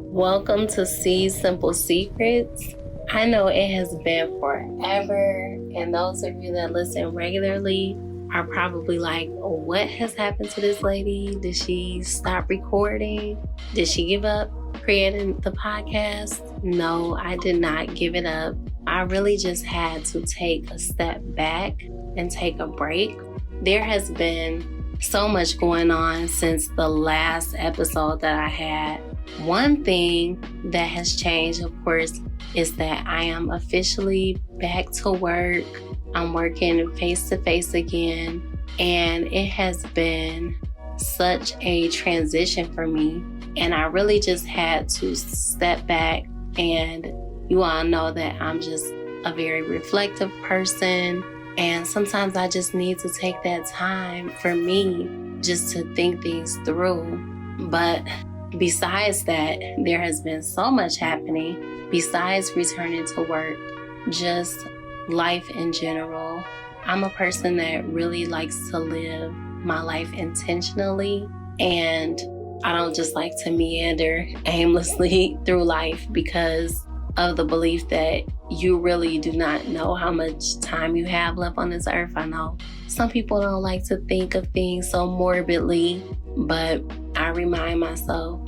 Welcome to See Simple Secrets. I know it has been forever, and those of you that listen regularly are probably like, what has happened to this lady? Did she stop recording? Did she give up creating the podcast? No, I did not give it up. I really just had to take a step back and take a break. There has been so much going on since the last episode that I had. One thing that has changed, of course, is that I am officially back to work. I'm working face-to-face again, and it has been such a transition for me. And I really just had to step back, and you all know that I'm just a very reflective person. And sometimes I just need to take that time for me just to think things through. But besides that, there has been so much happening besides returning to work, just life in general. I'm a person that really likes to live my life intentionally, and I don't just like to meander aimlessly through life because of the belief that you really do not know how much time you have left on this earth. I know some people don't like to think of things so morbidly, but I remind myself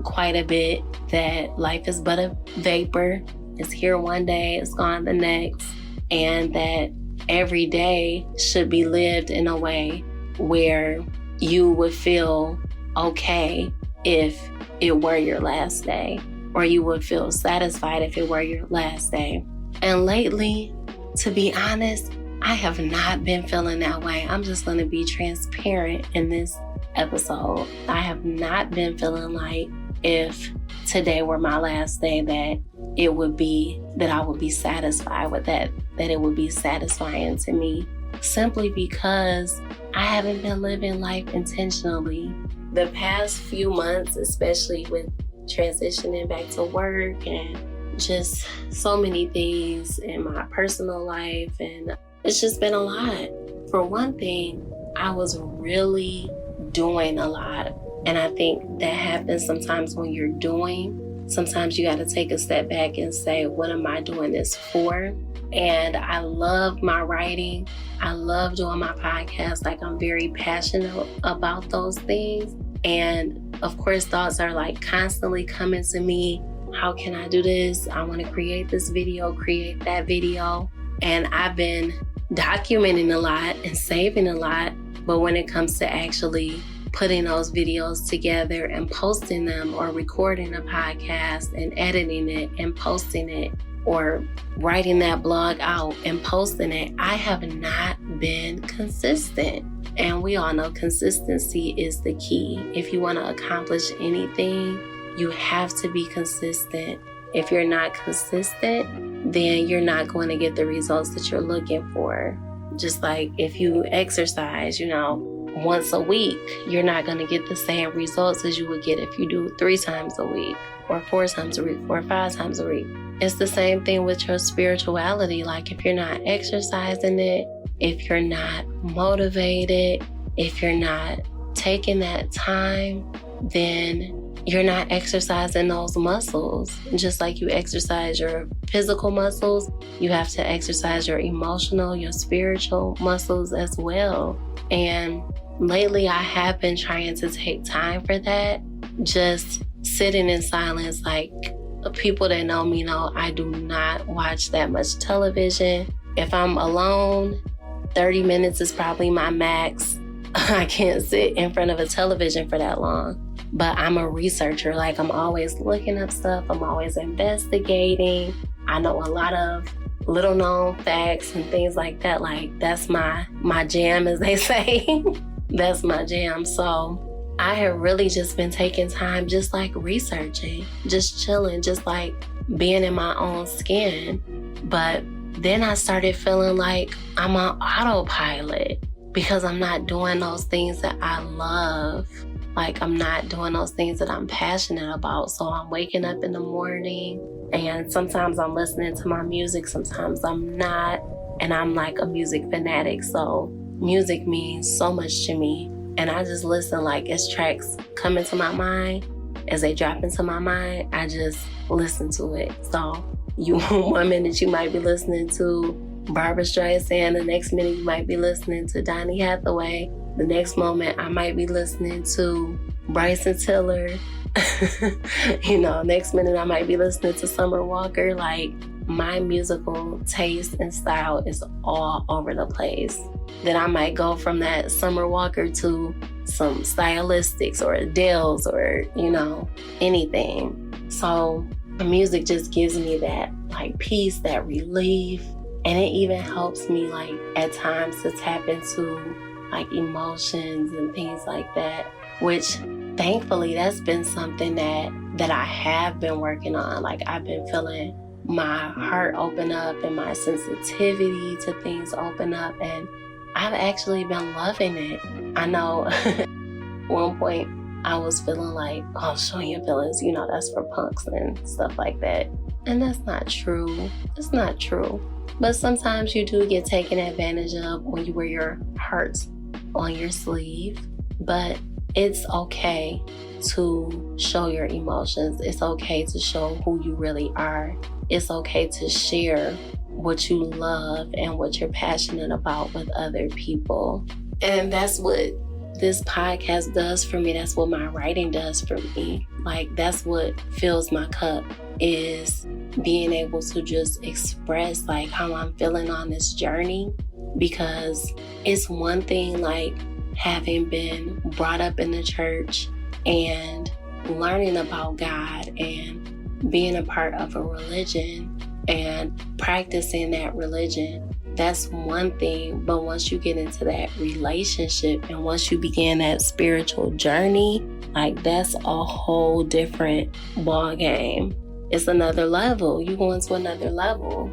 quite a bit that life is but a vapor. It's here one day, it's gone the next, and that every day should be lived in a way where you would feel okay if it were your last day, or you would feel satisfied if it were your last day. And lately, to be honest, I have not been feeling that way. I'm just going to be transparent in this episode. I have not been feeling like if today were my last day that I would be satisfied with that it would be satisfying to me, simply because I haven't been living life intentionally. The past few months, especially with transitioning back to work and just so many things in my personal life, and it's just been a lot. For one thing, I was really doing a lot, and I think that happens sometimes when you're doing. Sometimes you got to take a step back and say, what am I doing this for? And I love my writing. I love doing my podcast. I'm very passionate about those things. And of course, thoughts are constantly coming to me. How can I do this? I want to create this video, create that video. And I've been documenting a lot and saving a lot. But when it comes to actually putting those videos together and posting them, or recording a podcast and editing it and posting it, or writing that blog out and posting it, I have not been consistent. And we all know consistency is the key. If you want to accomplish anything, you have to be consistent. If you're not consistent, then you're not going to get the results that you're looking for. Just like if you exercise, once a week, you're not going to get the same results as you would get if you do it 3 times a week, or 4 times a week, or 5 times a week. It's the same thing with your spirituality. If you're not exercising it, if you're not motivated, if you're not taking that time, then you're not exercising those muscles. Just like you exercise your physical muscles, you have to exercise your emotional, your spiritual muscles as well. And lately I have been trying to take time for that, just sitting in silence. People that know me know I do not watch that much television. If I'm alone, 30 minutes is probably my max. I can't sit in front of a television for that long. But I'm a researcher. I'm always looking up stuff. I'm always investigating. I know a lot of little known facts and things like that. That's my jam, as they say. That's my jam. So I have really just been taking time, just researching, just chilling, just being in my own skin. But then I started feeling like I'm on autopilot because I'm not doing those things that I love. I'm not doing those things that I'm passionate about. So I'm waking up in the morning, and sometimes I'm listening to my music, sometimes I'm not. And I'm a music fanatic. So music means so much to me. And I just listen as tracks come into my mind. as they drop into my mind, I just listen to it. So one minute you might be listening to Barbra Streisand, the next minute you might be listening to Donny Hathaway, the next moment I might be listening to Bryson Tiller, next minute I might be listening to Summer Walker. Like, my musical taste and style is all over the place. Then I might go from that Summer Walker to some Stylistics or Adele's or, anything. So the music just gives me that like peace, that relief. And it even helps me like at times to tap into like emotions and things like that, which thankfully that's been something that I have been working on. Like, I've been feeling my heart open up and my sensitivity to things open up, and I've actually been loving it. I know at one point I was feeling like, oh, showing your feelings, that's for punks and stuff like that. And that's not true. It's not true. But sometimes you do get taken advantage of when you wear your heart on your sleeve. But it's okay to show your emotions. It's okay to show who you really are. It's okay to share what you love and what you're passionate about with other people. And that's what this podcast does for me. That's what my writing does for me. Like, that's what fills my cup, is being able to just express like how I'm feeling on this journey. Because it's one thing like having been brought up in the church and learning about God and being a part of a religion and practicing that religion. That's one thing. But once you get into that relationship and once you begin that spiritual journey, like, that's a whole different ball game. It's another level. You go into another level,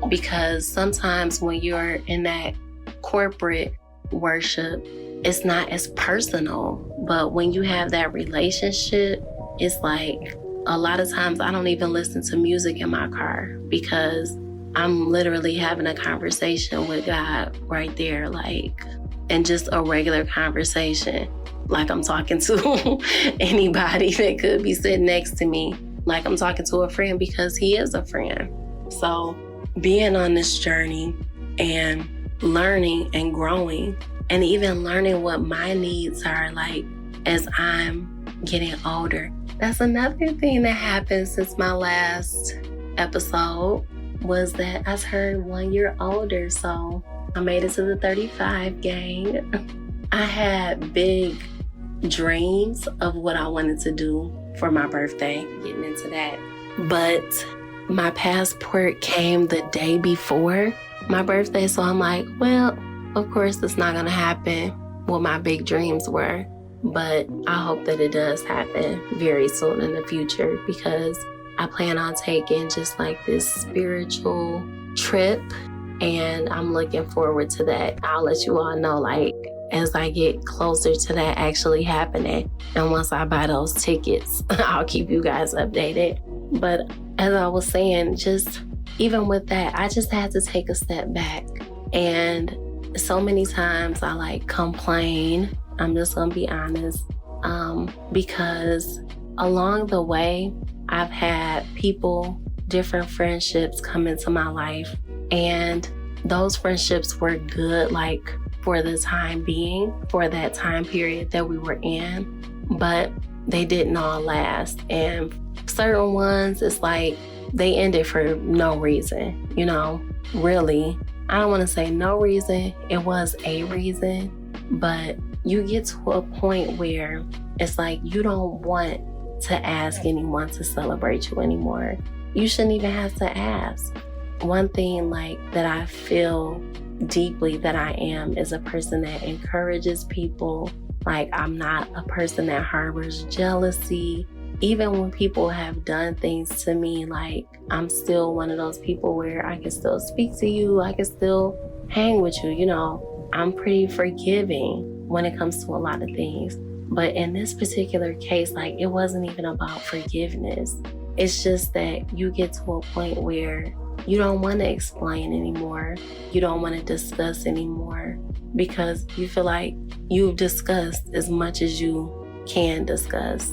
because sometimes when you're in that corporate worship, it's not as personal. But when you have that relationship, it's like a lot of times I don't even listen to music in my car, because I'm literally having a conversation with God right there, like, and just a regular conversation. Like, I'm talking to anybody that could be sitting next to me. Like, I'm talking to a friend, because he is a friend. So being on this journey and learning and growing, and even learning what my needs are like as I'm getting older. That's another thing that happened since my last episode, was that I turned 1 year older. So I made it to the 35 gang. I had big dreams of what I wanted to do for my birthday, getting into that. But my passport came the day before my birthday. So I'm like, well, of course it's not going to happen what my big dreams were. But I hope that it does happen very soon in the future, because I plan on taking just like this spiritual trip, and I'm looking forward to that. I'll let you all know, like, as I get closer to that actually happening. And once I buy those tickets, I'll keep you guys updated. But as I was saying, just even with that, I just had to take a step back. And so many times I like complain. I'm just gonna be honest, because along the way, I've had people, different friendships come into my life, and those friendships were good, like, for the time being, for that time period that we were in, but they didn't all last. And certain ones, it's like they ended for no reason, really. I don't want to say no reason. It was a reason, but you get to a point where it's like you don't want to ask anyone to celebrate you anymore. You shouldn't even have to ask. One thing like that I feel deeply that I am is a person that encourages people. Like, I'm not a person that harbors jealousy. Even when people have done things to me, like, I'm still one of those people where I can still speak to you. I can still hang with you. I'm pretty forgiving when it comes to a lot of things. But in this particular case, like, it wasn't even about forgiveness. It's just that you get to a point where you don't want to explain anymore. You don't want to discuss anymore, because you feel like you've discussed as much as you can discuss.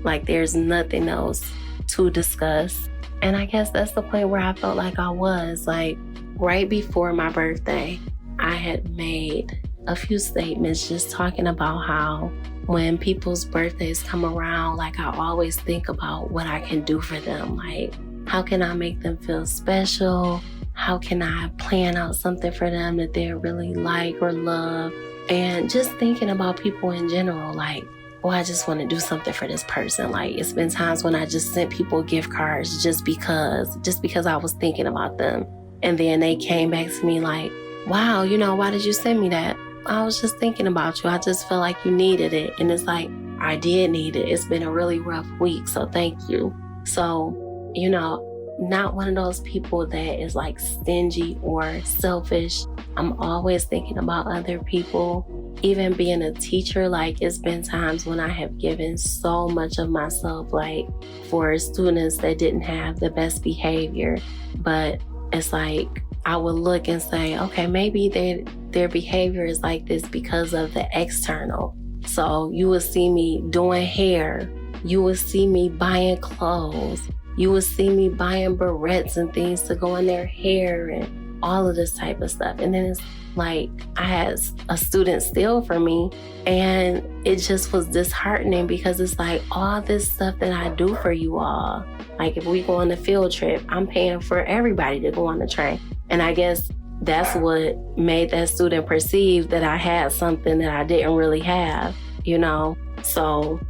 Like there's nothing else to discuss. And I guess that's the point where I felt like I was. Like right before my birthday, I had made a few statements just talking about how when people's birthdays come around, like I always think about what I can do for them. Like, how can I make them feel special? How can I plan out something for them that they really like or love? And just thinking about people in general, like, oh, I just want to do something for this person. Like, it's been times when I just sent people gift cards just because I was thinking about them. And then they came back to me like, wow, why did you send me that? I was just thinking about you. I just felt like you needed it. And it's like, I did need it. It's been a really rough week, so thank you. So, not one of those people that is like stingy or selfish. I'm always thinking about other people. Even being a teacher, like it's been times when I have given so much of myself, like for students that didn't have the best behavior. But it's like, I would look and say, okay, maybe their behavior is like this because of the external. So you will see me doing hair. You will see me buying clothes. You will see me buying barrettes and things to go in their hair and all of this type of stuff. And then it's like I had a student steal from me, and it just was disheartening because it's like all this stuff that I do for you all. Like if we go on a field trip, I'm paying for everybody to go on the train. And I guess that's what made that student perceive that I had something that I didn't really have, So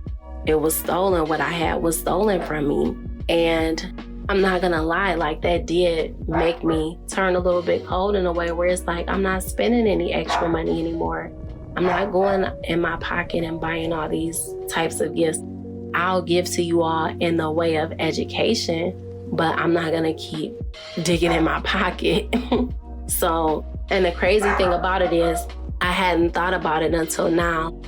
it was stolen. What I had was stolen from me. And I'm not gonna lie, like that did make me turn a little bit cold in a way where it's like, I'm not spending any extra money anymore. I'm not going in my pocket and buying all these types of gifts. I'll give to you all in the way of education, but I'm not gonna keep digging in my pocket. So, and the crazy thing about it is I hadn't thought about it until now.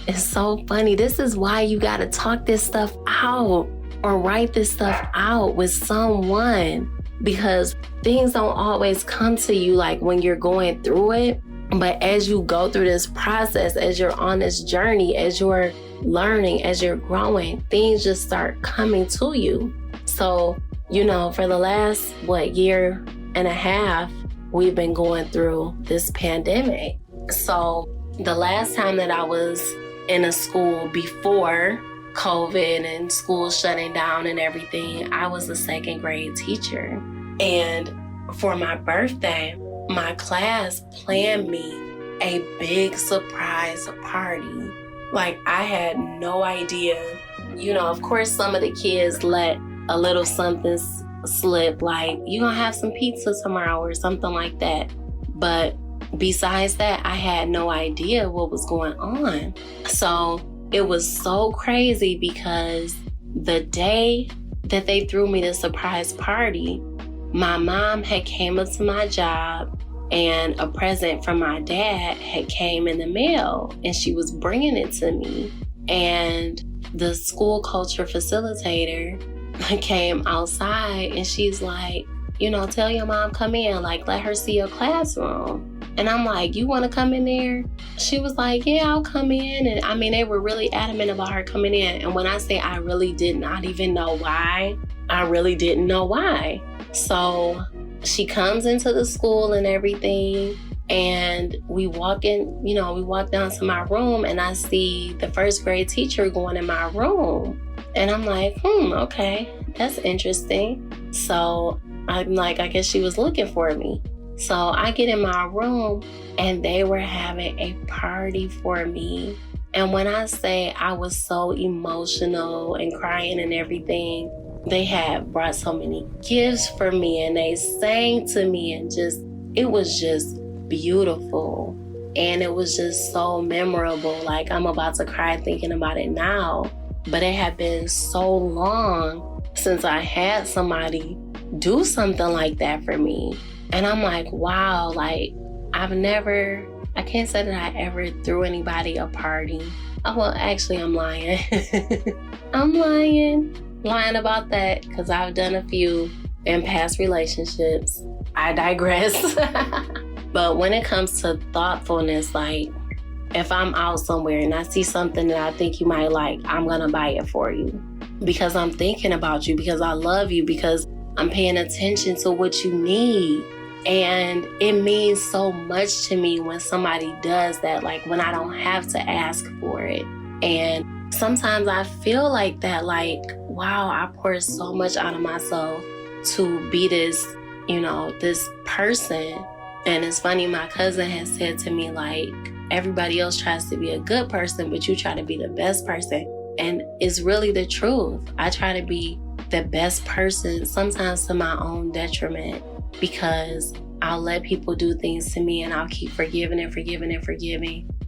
It's so funny. This is why you gotta talk this stuff out or write this stuff out with someone, because things don't always come to you like when you're going through it. But as you go through this process, as you're on this journey, as you're learning, as you're growing, things just start coming to you. So, for the last, year and a half, we've been going through this pandemic. So the last time that I was in a school before COVID and school shutting down and everything, I was a second grade teacher. And for my birthday, my class planned me a big surprise party. Like I had no idea. Of course, some of the kids let a little something slip, like you're gonna have some pizza tomorrow or something like that. But besides that, I had no idea what was going on. So it was so crazy because the day that they threw me the surprise party, my mom had came up to my job and a present from my dad had came in the mail and she was bringing it to me. And the school culture facilitator came outside and she's like, tell your mom come in, like let her see your classroom. And I'm like, you want to come in there? She was like, yeah, I'll come in. And they were really adamant about her coming in. And when I say I really did not even know why, I really didn't know why. So she comes into the school and everything. And we walk down to my room and I see the first grade teacher going in my room. And I'm like, okay, that's interesting. So I'm like, I guess she was looking for me. So I get in my room and they were having a party for me. And when I say I was so emotional and crying and everything, they had brought so many gifts for me and they sang to me and it was just beautiful. And it was just so memorable. Like I'm about to cry thinking about it now. But it had been so long since I had somebody do something like that for me. And I'm like, wow, like I can't say that I ever threw anybody a party. Oh, well, actually, I'm lying. I'm lying about that because I've done a few in past relationships. I digress. But when it comes to thoughtfulness, like if I'm out somewhere and I see something that I think you might like, I'm going to buy it for you because I'm thinking about you, because I love you, because I'm paying attention to what you need. And it means so much to me when somebody does that, like when I don't have to ask for it. And sometimes I feel like that, like, wow, I poured so much out of myself to be this, this person. And it's funny, my cousin has said to me, like, everybody else tries to be a good person, but you try to be the best person. And it's really the truth. I try to be the best person, sometimes to my own detriment, because I'll let people do things to me and I'll keep forgiving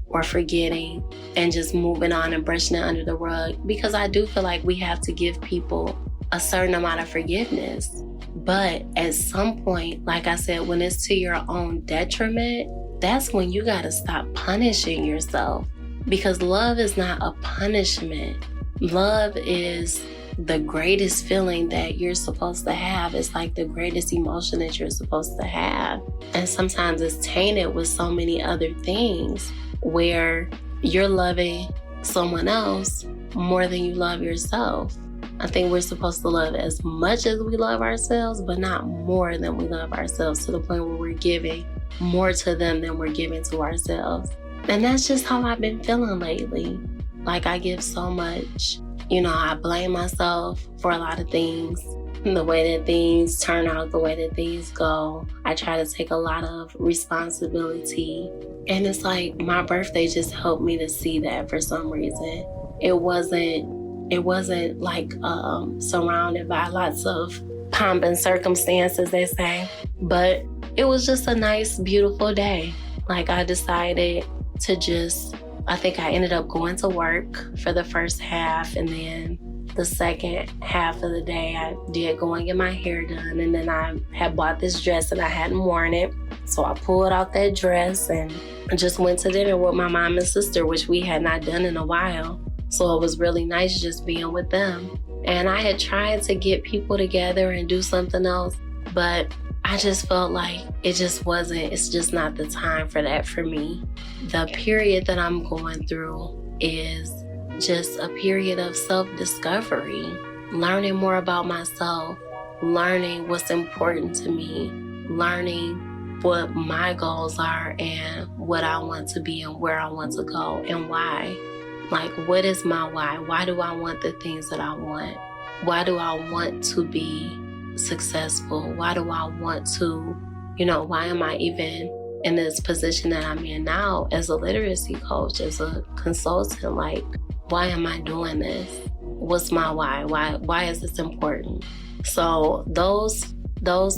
or forgetting and just moving on and brushing it under the rug, because I do feel like we have to give people a certain amount of forgiveness. But at some point, like I said, when it's to your own detriment, that's when you got to stop punishing yourself, because love is not a punishment. Love is the greatest feeling that you're supposed to have. It's like the greatest emotion that you're supposed to have. And sometimes it's tainted with so many other things where you're loving someone else more than you love yourself. I think we're supposed to love as much as we love ourselves, but not more than we love ourselves, to the point where we're giving more to them than we're giving to ourselves. And that's just how I've been feeling lately. Like, I give so much. I blame myself for a lot of things. The way that things turn out, the way that things go, I try to take a lot of responsibility. And it's like my birthday just helped me to see that for some reason. It wasn't like surrounded by lots of pomp and circumstances, they say. But it was just a nice, beautiful day. Like, I decided to I think I ended up going to work for the first half, and then the second half of the day I did go and get my hair done. And then I had bought this dress and I hadn't worn it. So I pulled out that dress and just went to dinner with my mom and sister, which we had not done in a while. So it was really nice just being with them. And I had tried to get people together and do something else, but I just felt like it's just not the time for that for me. The period that I'm going through is just a period of self-discovery, learning more about myself, learning what's important to me, learning what my goals are and what I want to be and where I want to go and why. Like, what is my why? Why do I want the things that I want? Why do I want to be successful? Why do I want to, why am I even in this position that I'm in now as a literacy coach, as a consultant? Like, why am I doing this? What's my why? Why is this important? So those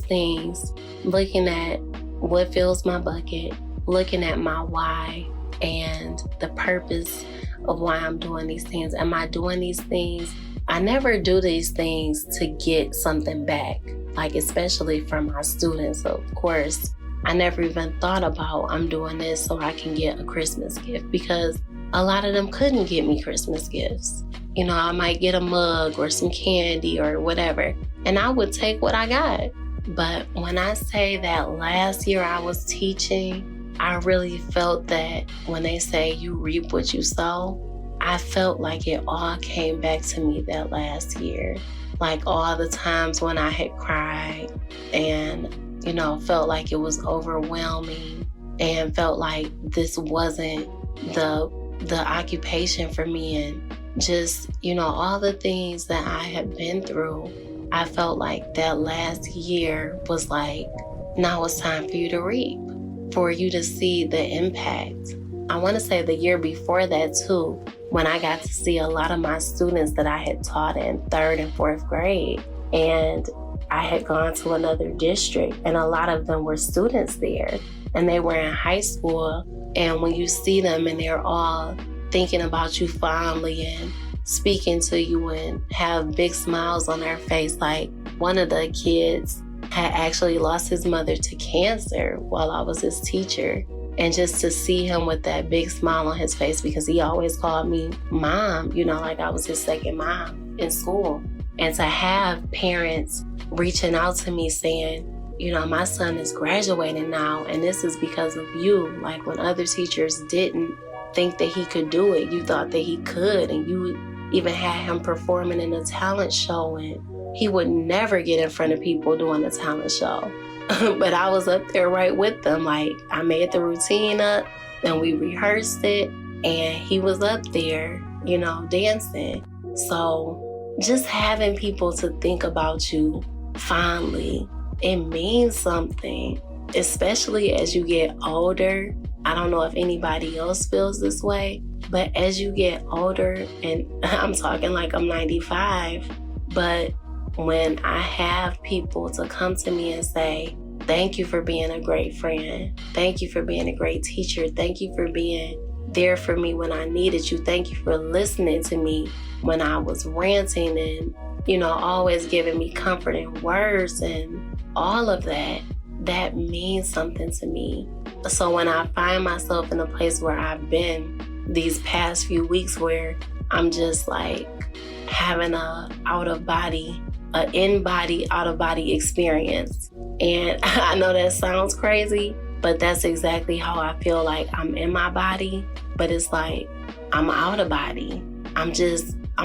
things, looking at what fills my bucket, looking at my why and the purpose of why I'm doing these things. Am I doing these things? I never do these things to get something back, like especially from my students. Of course, I never even thought about I'm doing this so I can get a Christmas gift, because a lot of them couldn't get me Christmas gifts. I might get a mug or some candy or whatever, and I would take what I got. But when I say that last year I was teaching, I really felt that when they say you reap what you sow, I felt like it all came back to me that last year. Like all the times when I had cried and, felt like it was overwhelming and felt like this wasn't the occupation for me, and just, all the things that I had been through. I felt like that last year was like, now it's time for you to reap, for you to see the impact. I want to say the year before that too, when I got to see a lot of my students that I had taught in 3rd and 4th grade. And I had gone to another district and a lot of them were students there and they were in high school. And when you see them and they're all thinking about you fondly and speaking to you and have big smiles on their face, like one of the kids had actually lost his mother to cancer while I was his teacher. And just to see him with that big smile on his face, because he always called me mom, like I was his second mom in school. And to have parents reaching out to me saying, my son is graduating now, and this is because of you. Like when other teachers didn't think that he could do it. You thought that he could, and you even had him performing in a talent show, and he would never get in front of people doing a talent show. But I was up there right with them. Like, I made the routine up, and we rehearsed it, and he was up there, dancing. So just having people to think about you fondly, it means something, especially as you get older. I don't know if anybody else feels this way, but as you get older, and I'm talking like I'm 95, but when I have people to come to me and say, thank you for being a great friend. Thank you for being a great teacher. Thank you for being there for me when I needed you. Thank you for listening to me when I was ranting and, always giving me comforting words and all of that. That means something to me. So when I find myself in a place where I've been these past few weeks where I'm just like having in-body, out-of-body experience. And I know that sounds crazy, but that's exactly how I feel. Like I'm in my body, but it's like I'm out of body. I'm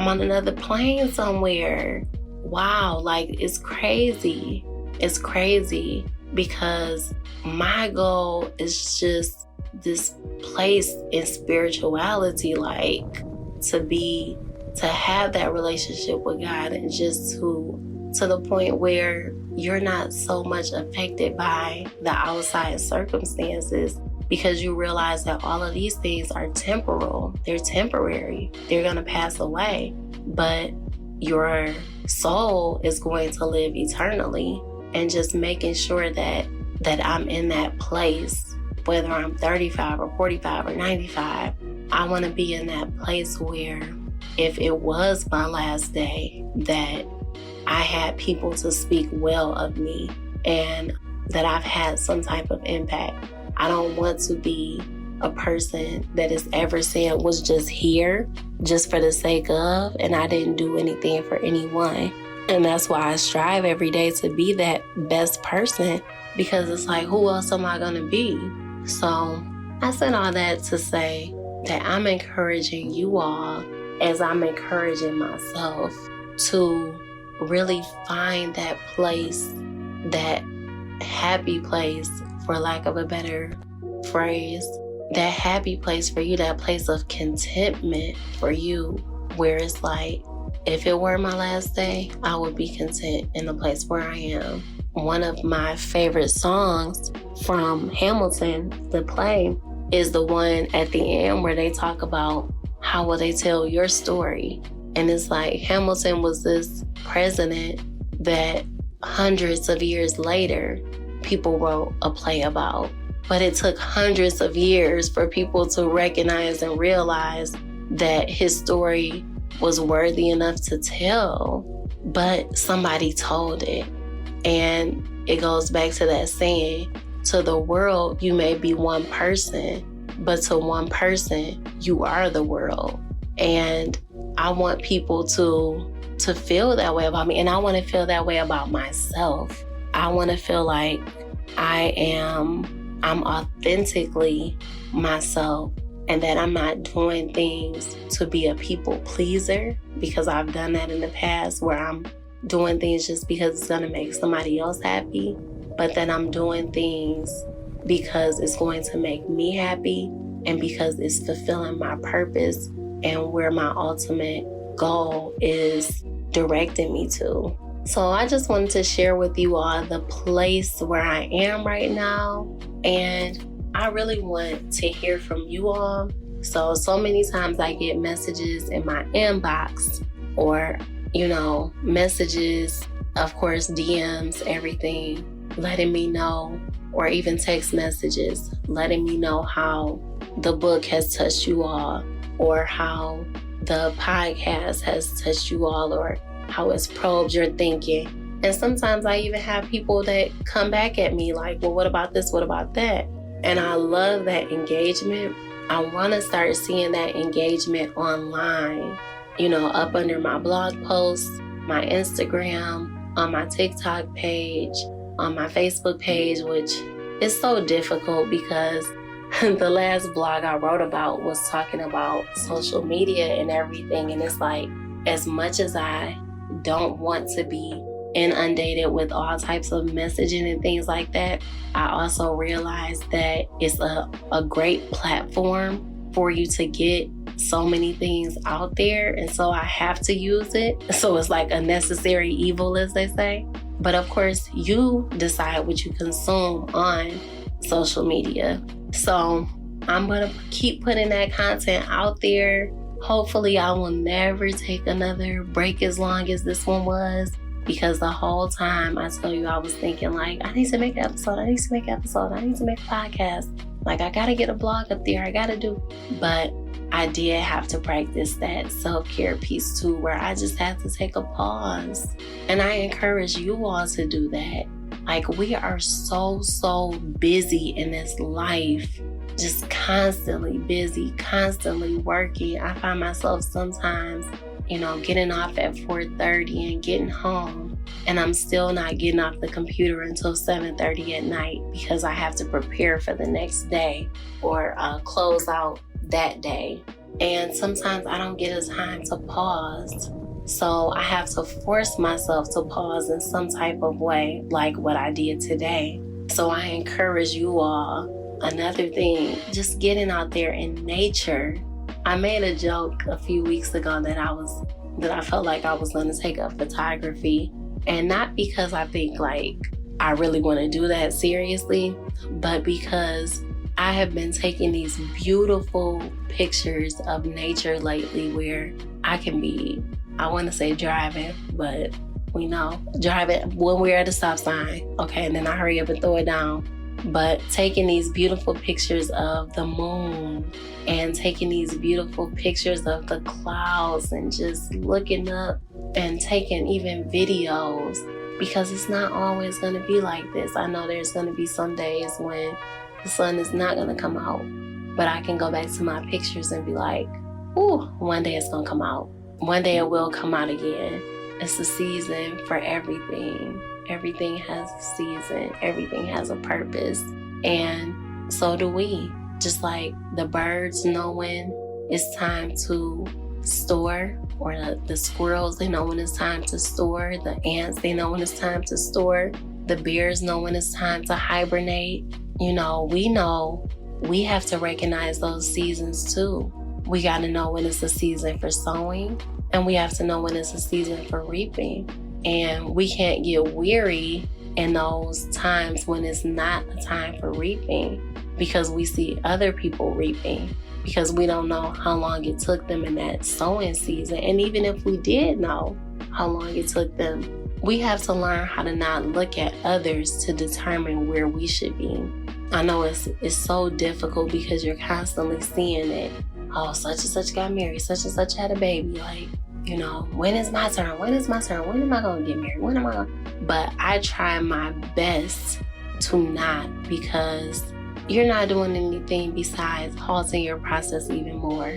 on another plane somewhere. Wow, like it's crazy. It's crazy because my goal is just this place in spirituality, like to have that relationship with God, and just to the point where you're not so much affected by the outside circumstances, because you realize that all of these things are temporal. They're temporary. They're going to pass away. But your soul is going to live eternally. And just making sure that I'm in that place, whether I'm 35 or 45 or 95, I want to be in that place where if it was my last day, that I had people to speak well of me and that I've had some type of impact. I don't want to be a person that is ever saying was just here just for the sake of, and I didn't do anything for anyone. And that's why I strive every day to be that best person, because it's like, who else am I going to be? So I said all that to say that I'm encouraging you all, as I'm encouraging myself, to really find that place, that happy place, for lack of a better phrase, that happy place for you, that place of contentment for you, where it's like, if it were my last day, I would be content in the place where I am. One of my favorite songs from Hamilton, the play, is the one at the end where they talk about how will they tell your story. And it's like Hamilton was this president that hundreds of years later, people wrote a play about. But it took hundreds of years for people to recognize and realize that his story was worthy enough to tell, but somebody told it. And it goes back to that saying, to the world, you may be one person, but to one person, you are the world. And I want people to feel that way about me. And I want to feel that way about myself. I want to feel like I'm authentically myself, and that I'm not doing things to be a people pleaser, because I've done that in the past where I'm doing things just because it's going to make somebody else happy, but then I'm doing things because it's going to make me happy and because it's fulfilling my purpose and where my ultimate goal is directing me to. So I just wanted to share with you all the place where I am right now, and I really want to hear from you all. So many times I get messages in my inbox, or, messages, of course, DMs, everything, letting me know, or even text messages, letting me know how the book has touched you all, or how the podcast has touched you all, or how it's probed your thinking. And sometimes I even have people that come back at me like, well, what about this? What about that? And I love that engagement. I want to start seeing that engagement online, up under my blog posts, my Instagram, on my TikTok page, on my Facebook page, which is so difficult because the last blog I wrote about was talking about social media and everything. And it's like, as much as I don't want to be inundated with all types of messaging and things like that, I also realize that it's a great platform for you to get so many things out there. And so I have to use it. So it's like a necessary evil, as they say. But of course, you decide what you consume on social media. So I'm going to keep putting that content out there. Hopefully I will never take another break as long as this one was, because the whole time I tell you, I was thinking like, I need to make an episode. I need to make an episode. I need to make a podcast. Like, I got to get a blog up there. I got to do. But I did have to practice that self-care piece too, where I just had to take a pause. And I encourage you all to do that. Like, we are so busy in this life, just constantly busy, constantly working. I find myself sometimes, getting off at 4:30 and getting home, and I'm still not getting off the computer until 7:30 at night because I have to prepare for the next day or close out that day. And sometimes I don't get a time to pause. So I have to force myself to pause in some type of way, like what I did today. So I encourage you all, another thing, just getting out there in nature. I made a joke a few weeks ago that I felt like I was going to take up photography. And not because I think like I really want to do that seriously, but because I have been taking these beautiful pictures of nature lately where I can be, I want to say driving, but we know driving when we're at a stop sign. Okay, and then I hurry up and throw it down. But taking these beautiful pictures of the moon and taking these beautiful pictures of the clouds and just looking up and taking even videos, because it's not always going to be like this. I know there's going to be some days when the sun is not going to come out, but I can go back to my pictures and be like, ooh, one day it's going to come out. One day it will come out again. It's the season for everything. Everything has a season. Everything has a purpose. And so do we. Just like the birds know when it's time to store, or the squirrels, they know when it's time to store. The ants, they know when it's time to store. The bears know when it's time to hibernate. We know we have to recognize those seasons too. We got to know when it's a season for sowing, and we have to know when it's a season for reaping. And we can't get weary in those times when it's not a time for reaping, because we see other people reaping, because we don't know how long it took them in that sowing season. And even if we did know how long it took them, we have to learn how to not look at others to determine where we should be. I know it's so difficult because you're constantly seeing it. Oh, such and such got married, such and such had a baby. Like, when is my turn? When is my turn? When am I going to get married? When am I going to? But I try my best to not, because you're not doing anything besides halting your process even more.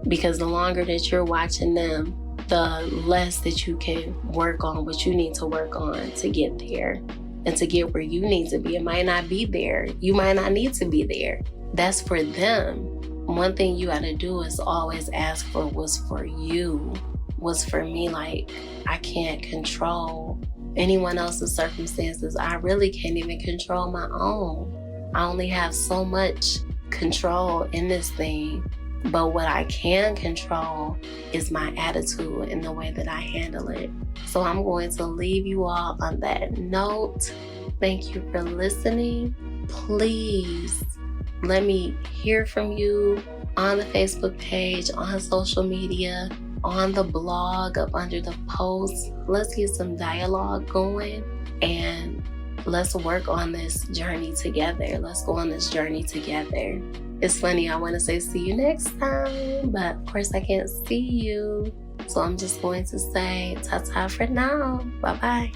Because the longer that you're watching them, the less that you can work on what you need to work on to get there and to get where you need to be. It might not be there. You might not need to be there. That's for them. One thing you got to do is always ask for what's for you. What's for me. Like, I can't control anyone else's circumstances. I really can't even control my own. I only have so much control in this thing. But what I can control is my attitude and the way that I handle it. So I'm going to leave you all on that note. Thank you for listening. Please let me hear from you on the Facebook page, on social media, on the blog, up under the post. Let's get some dialogue going, and let's work on this journey together. Let's go on this journey together. It's funny, I want to say see you next time, but of course I can't see you. So I'm just going to say ta-ta for now. Bye-bye.